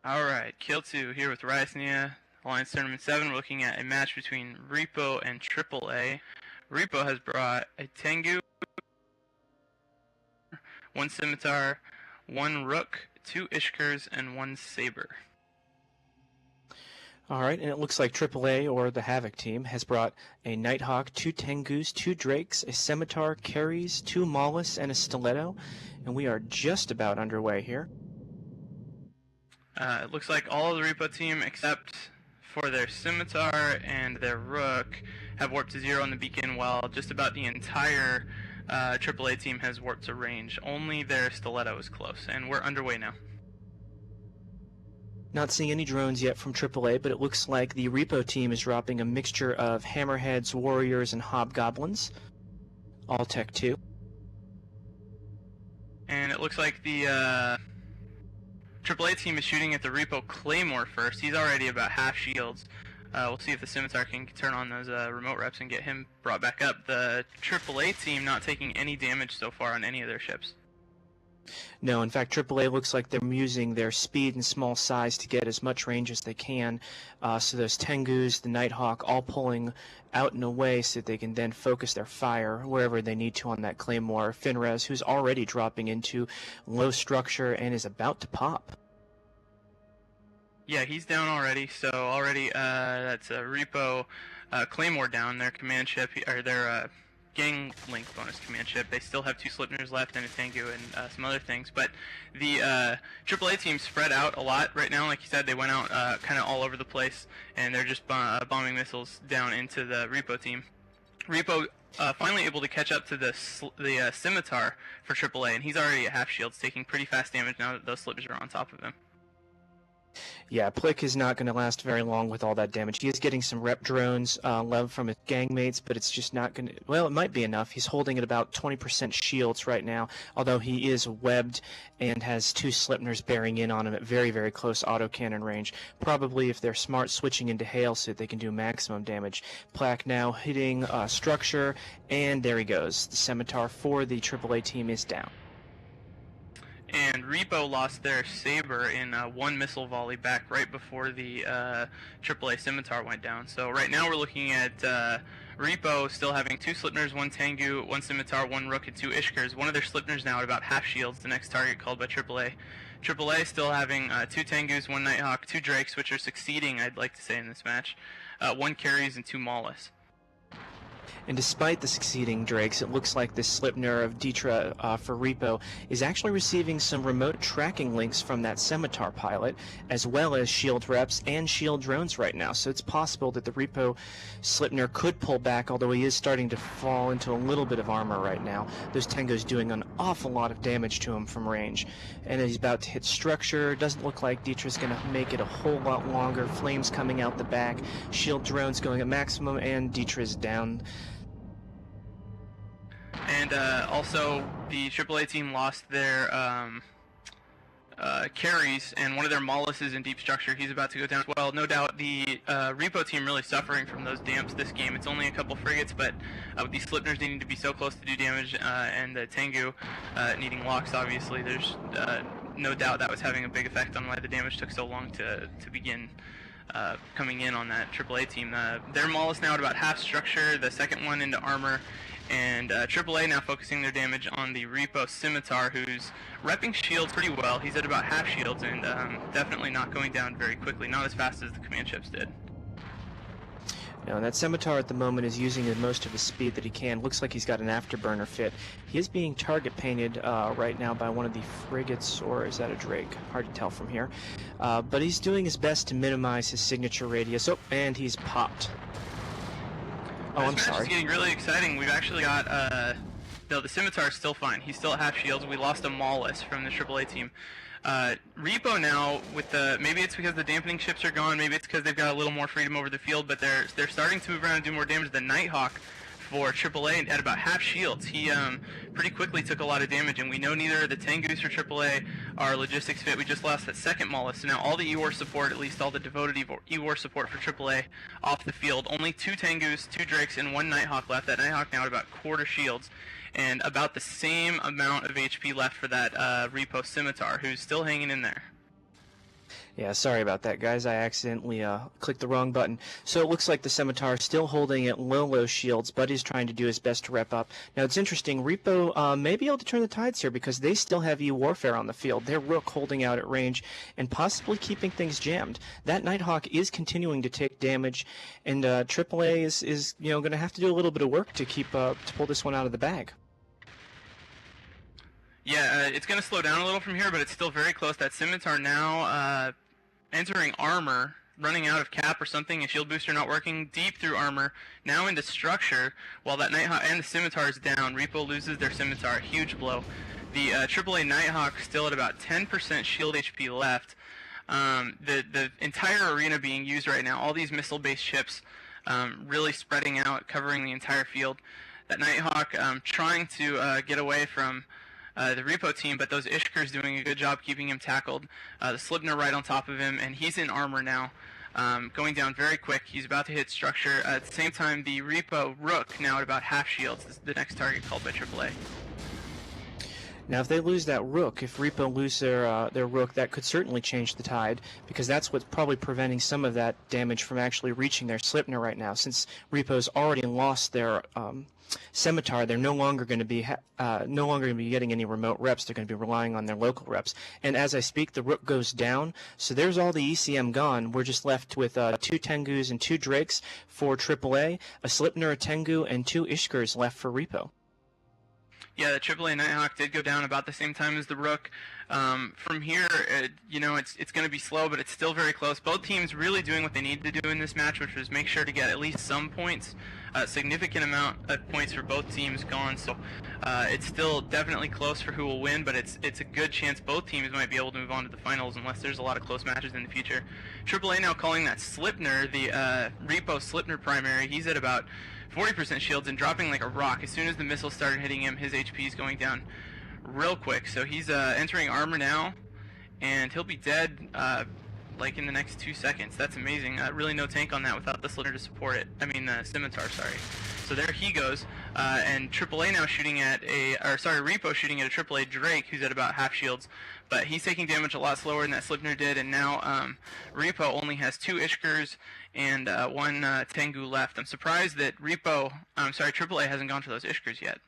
Alright, Kill 2 here with Rysnia, Alliance Tournament 7. We're looking at a match between R.E.P.O and AAA. R.E.P.O has brought a Tengu, 1 Scimitar, 1 Rook, 2 Ishkers, and 1 Saber. Alright, and it looks like AAA, or the Havoc team, has brought a Nighthawk, 2 Tengus, 2 Drakes, a Scimitar, Carries, 2 Maulus, and a Stiletto, and we are just about underway here. It looks like all of the R.E.P.O team, except for their Scimitar and their Rook, have warped to 0 on the beacon, while just about the entire AAA team has warped to range. Only their Stiletto is close, and we're underway now. Not seeing any drones yet from AAA, but it looks like the R.E.P.O team is dropping a mixture of Hammerheads, Warriors, and Hobgoblins. All Tech 2. And it looks like the AAA team is shooting at the R.E.P.O Claymore first. He's already about half shields. We'll see if the Scimitar can turn on those remote reps and get him brought back up. The AAA team not taking any damage so far on any of their ships. No, in fact, AAA looks like they're using their speed and small size to get as much range as they can. So those Tengus, the Nighthawk, all pulling out and away so that they can then focus their fire wherever they need to on that Claymore. Finrez, who's already dropping into low structure and is about to pop. Yeah, he's down already. So already that's a R.E.P.O Claymore down, their command ship, or their gang link bonus command ship. They still have 2 Slipners left and a Tengu and some other things, but the AAA team spread out a lot right now. Like you said, they went out kind of all over the place, and they're just bombing missiles down into the R.E.P.O team. R.E.P.O finally able to catch up to the Scimitar for AAA, and he's already at half shields, taking pretty fast damage now that those Slipners are on top of him. Yeah, Plick is not going to last very long with all that damage. He is getting some rep drones love from his gangmates, but it's just not going to... Well, it might be enough. He's holding at about 20% shields right now, although he is webbed and has 2 Slipners bearing in on him at very, very close autocannon range. Probably, if they're smart, switching into Hail so that they can do maximum damage. Plaque now hitting structure, and there he goes. The Scimitar for the AAA team is down. And R.E.P.O lost their Saber in 1 missile volley back right before the AAA Scimitar went down. So right now we're looking at R.E.P.O still having 2 Slipners, 1 Tengu, 1 Scimitar, 1 Rook, and 2 Ishkers. One of their Slipners now at about half shields, the next target called by AAA. AAA still having 2 Tengus, 1 Nighthawk, 2 Drakes, which are succeeding, I'd like to say, in this match, 1 Carries, and 2 Maulus. And despite the succeeding Drakes, it looks like this Slipner of Ditra for R.E.P.O is actually receiving some remote tracking links from that Scimitar pilot, as well as shield reps and shield drones right now. So it's possible that the R.E.P.O Slipner could pull back, although he is starting to fall into a little bit of armor right now. Those Tengu's doing an awful lot of damage to him from range. And he's about to hit structure. Doesn't look like Ditra's going to make it a whole lot longer. Flames coming out the back. Shield drones going at maximum, and Ditra's down. And also, the AAA team lost their Carries, and one of their Maulus is in deep structure. He's about to go down as well. No doubt the R.E.P.O team really suffering from those damps this game. It's only a couple frigates, but with these Slipners needing to be so close to do damage, and the Tengu needing locks, obviously, there's no doubt that was having a big effect on why the damage took so long to begin coming in on that AAA team. Their Maulus now at about half structure, the second one into armor, and AAA now focusing their damage on the R.E.P.O Scimitar, who's repping shields pretty well. He's at about half shields and definitely not going down very quickly, not as fast as the command ships did. Now, that Scimitar at the moment is using most of his speed that he can. Looks like he's got an afterburner fit. He is being target painted right now by one of the frigates, or is that a Drake? Hard to tell from here. But he's doing his best to minimize his signature radius. Oh, and he's popped. Oh, I'm sorry. This match is getting really exciting. We've actually got, no, the Scimitar is still fine. He's still at half shields. We lost a Maulus from the AAA team. R.E.P.O now, with the, maybe it's because the dampening ships are gone, maybe it's because they've got a little more freedom over the field, but they're starting to move around and do more damage. The Nighthawk for AAA at about half shields, he pretty quickly took a lot of damage, and we know neither the Tengus for AAA are logistics fit. We just lost that second Maulus, so now all the E-War support, at least all the devoted E-War support for AAA, off the field. Only 2 Tengus, 2 Drakes, and 1 Nighthawk left. That Nighthawk now at about quarter shields, and about the same amount of HP left for that R.E.P.O Scimitar, who's still hanging in there. Yeah, sorry about that, guys. I accidentally clicked the wrong button. So it looks like the Scimitar is still holding at low shields. Buddy's trying to do his best to rep up. Now, it's interesting. R.E.P.O may be able to turn the tides here because they still have warfare on the field. Their Rook holding out at range and possibly keeping things jammed. That Nighthawk is continuing to take damage, and AAA is going to have to do a little bit of work to pull this one out of the bag. Yeah, it's going to slow down a little from here, but it's still very close. That Scimitar now entering armor, running out of cap or something, a shield booster not working, deep through armor, now into structure, while that Nighthawk and the Scimitar is down. R.E.P.O loses their Scimitar, huge blow. The AAA Nighthawk still at about 10% shield HP left. The entire arena being used right now, all these missile-based ships really spreading out, covering the entire field. That Nighthawk trying to get away from the R.E.P.O team, but those Ishkers doing a good job keeping him tackled. The Slipner right on top of him, and he's in armor now, going down very quick. He's about to hit structure. At the same time, the R.E.P.O Rook now at about half shields is the next target called by AAA. Now, if they lose that Rook, if R.E.P.O lose their Rook, that could certainly change the tide, because that's what's probably preventing some of that damage from actually reaching their Slipner right now. Since R.E.P.O's already lost their Scimitar, they're no longer going to be getting any remote reps. They're going to be relying on their local reps. And as I speak, the Rook goes down, so there's all the ECM gone. We're just left with 2 Tengus and 2 Drakes for AAA, a Slipner, a Tengu, and 2 Ishkers left for R.E.P.O. Yeah, the AAA Nighthawk did go down about the same time as the Rook. From here, it's going to be slow, but it's still very close. Both teams really doing what they need to do in this match, which was make sure to get at least some points, a significant amount of points for both teams gone. So it's still definitely close for who will win, but it's a good chance both teams might be able to move on to the finals unless there's a lot of close matches in the future. AAA now calling that Slipner, the R.E.P.O Slipner primary. He's at about 40% shields and dropping like a rock. As soon as the missiles started hitting him, his HP is going down real quick. So he's entering armor now, and he'll be dead like in the next 2 seconds. That's amazing. Really no tank on that without the Slipner to support it. I mean, Scimitar, sorry. So there he goes, and AAA now shooting at R.E.P.O shooting at a AAA Drake, who's at about half shields, but he's taking damage a lot slower than that Slipner did, and now R.E.P.O only has 2 Ishkers and 1 Tengu left. I'm surprised that AAA hasn't gone for those Ishkers yet.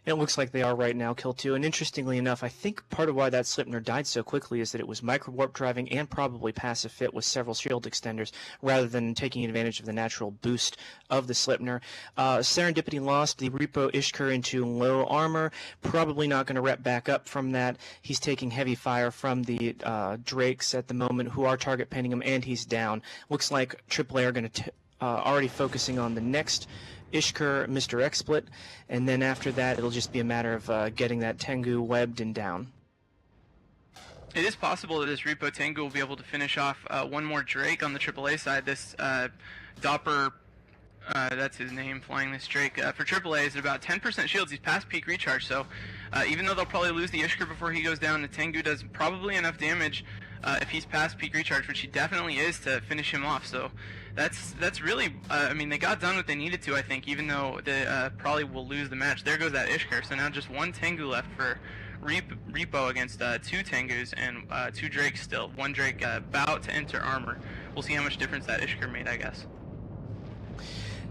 It looks like they are right now, Kill 2. And interestingly enough, I think part of why that Slipner died so quickly is that it was micro-warp driving and probably passive fit with several shield extenders rather than taking advantage of the natural boost of the Slipner. Serendipity lost the R.E.P.O Ishker into low armor. Probably not going to rep back up from that. He's taking heavy fire from the Drakes at the moment, who are target painting him, and he's down. Looks like AAA are going to already focusing on the next Ishker, Mr. XSplit, and then after that it'll just be a matter of getting that Tengu webbed and down. It is possible that this R.E.P.O Tengu will be able to finish off one more Drake on the AAA side. This Doppler, that's his name, flying this Drake, for AAA is at about 10% shields. He's past peak recharge, so even though they'll probably lose the Ishker before he goes down, the Tengu does probably enough damage if he's past peak recharge, which he definitely is, to finish him off. So that's really, I mean, they got done what they needed to, I think, even though they probably will lose the match. There goes that Ishker, so now just 1 Tengu left for R.E.P.O against 2 Tengus and 2 Drakes still. 1 Drake about to enter armor. We'll see how much difference that Ishker made, I guess.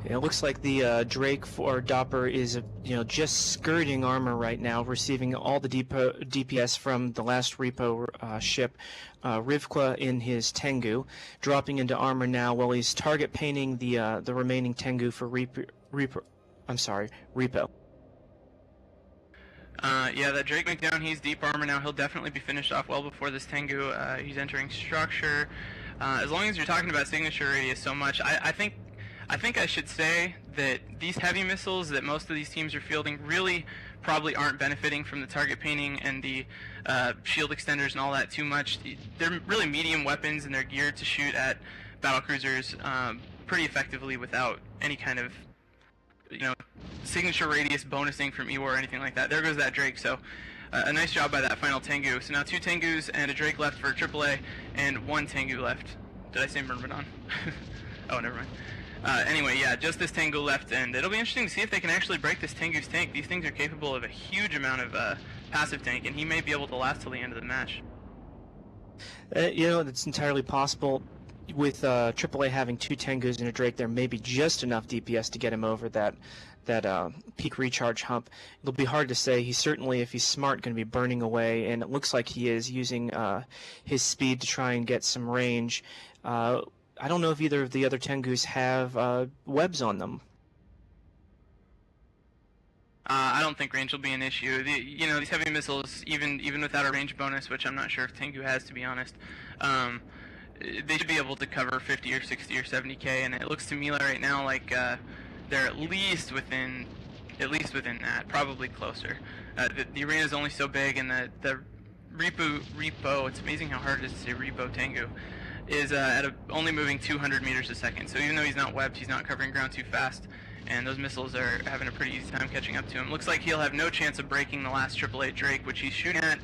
It looks like the Drake for Doppler is, just skirting armor right now, receiving all the DPS from the last R.E.P.O ship, Rivka in his Tengu, dropping into armor now while he's target painting the remaining Tengu for R.E.P.O. Yeah, that Drake McDown, he's deep armor now. He'll definitely be finished off well before this Tengu. He's entering structure. As long as you're talking about signature radius so much, I think I should say that these heavy missiles that most of these teams are fielding really probably aren't benefiting from the target painting and the shield extenders and all that too much. They're really medium weapons, and they're geared to shoot at battlecruisers pretty effectively without any kind of signature radius bonusing from EWAR or anything like that. There goes that Drake. So a nice job by that final Tengu. So now 2 Tengus and a Drake left for AAA, and 1 Tengu left. Did I say Myrmidon? Oh, never mind. Anyway, yeah, just this Tengu left, and it'll be interesting to see if they can actually break this Tengu's tank. These things are capable of a huge amount of passive tank, and he may be able to last till the end of the match. It's entirely possible. With AAA having two Tengus and a Drake, there may be just enough DPS to get him over that peak recharge hump. It'll be hard to say. He's certainly, if he's smart, going to be burning away, and it looks like he is using his speed to try and get some range. I don't know if either of the other Tengus have webs on them. I don't think range will be an issue. These heavy missiles, even without a range bonus, which I'm not sure if Tengu has, to be honest, they should be able to cover 50 or 60 or 70k, and it looks to me right now like they're at least within that, probably closer. The arena is only so big, and the R.E.P.O, it's amazing how hard it is to say R.E.P.O Tengu, is only moving 200 meters a second. So even though he's not webbed, he's not covering ground too fast, and those missiles are having a pretty easy time catching up to him. Looks like he'll have no chance of breaking the last AAA Drake, which he's shooting at,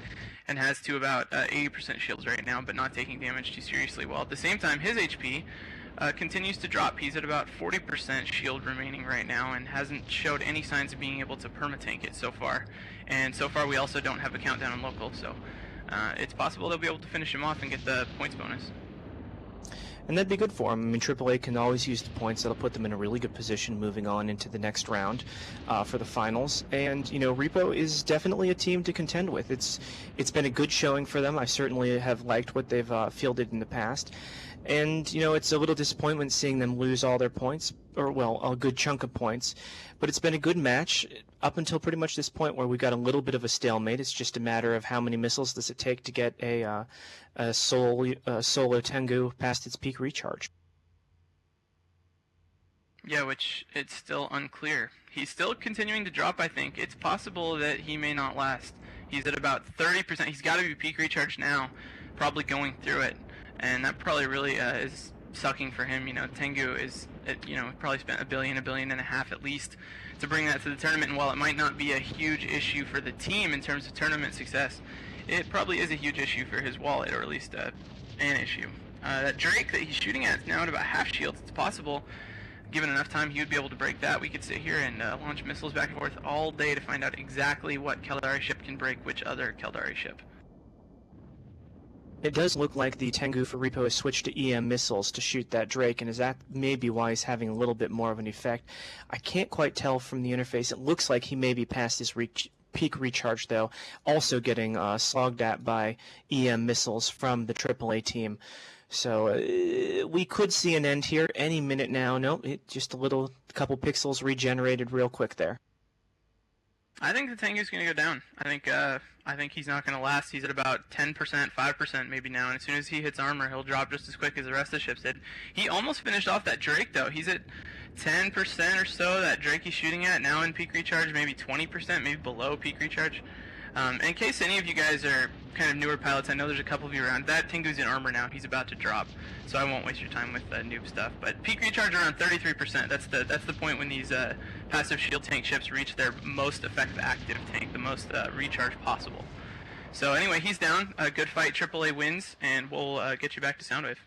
and has to about 80% shields right now, but not taking damage too seriously. While at the same time, his HP continues to drop. He's at about 40% shield remaining right now, and hasn't showed any signs of being able to permatank it so far. And so far, we also don't have a countdown on local, so it's possible they'll be able to finish him off and get the points bonus. And that'd be good for them. I mean, AAA can always use the points. That'll put them in a really good position moving on into the next round for the finals. And, R.E.P.O is definitely a team to contend with. It's been a good showing for them. I certainly have liked what they've fielded in the past. And, it's a little disappointment seeing them lose all their points, or, well, a good chunk of points. But it's been a good match up until pretty much this point where we've got a little bit of a stalemate. It's just a matter of how many missiles does it take to get a solo Tengu past its peak recharge. Yeah, which it's still unclear. He's still continuing to drop, I think. It's possible that he may not last. He's at about 30%. He's got to be peak recharge now, probably going through it. And that probably really is sucking for him. Tengu is, probably spent $1 billion and a half at least to bring that to the tournament. And while it might not be a huge issue for the team in terms of tournament success, it probably is a huge issue for his wallet, or at least an issue. That Drake that he's shooting at is now at about half shields. It's possible, given enough time, he would be able to break that. We could sit here and launch missiles back and forth all day to find out exactly what Caldari ship can break which other Caldari ship. It does look like the Tengu for R.E.P.O has switched to EM missiles to shoot that Drake, and is that maybe why he's having a little bit more of an effect? I can't quite tell from the interface. It looks like he may be past his peak recharge, though, also getting slogged at by EM missiles from the AAA team. So we could see an end here any minute now. Nope, just a couple pixels regenerated real quick there. I think the Tengu's going to go down. I think he's not going to last. He's at about 10%, 5% maybe now, and as soon as he hits armor, he'll drop just as quick as the rest of the ships did. He almost finished off that Drake, though. He's at 10% or so, that Drake he's shooting at, now in peak recharge, maybe 20%, maybe below peak recharge. In case any of you guys are kind of newer pilots, I know there's a couple of you around. That Tengu's in armor now. He's about to drop, so I won't waste your time with noob stuff. But peak recharge around 33%. That's the point when these passive shield tank ships reach their most effective active tank, the most recharge possible. So anyway, he's down. Good fight. AAA wins, and we'll get you back to Soundwave.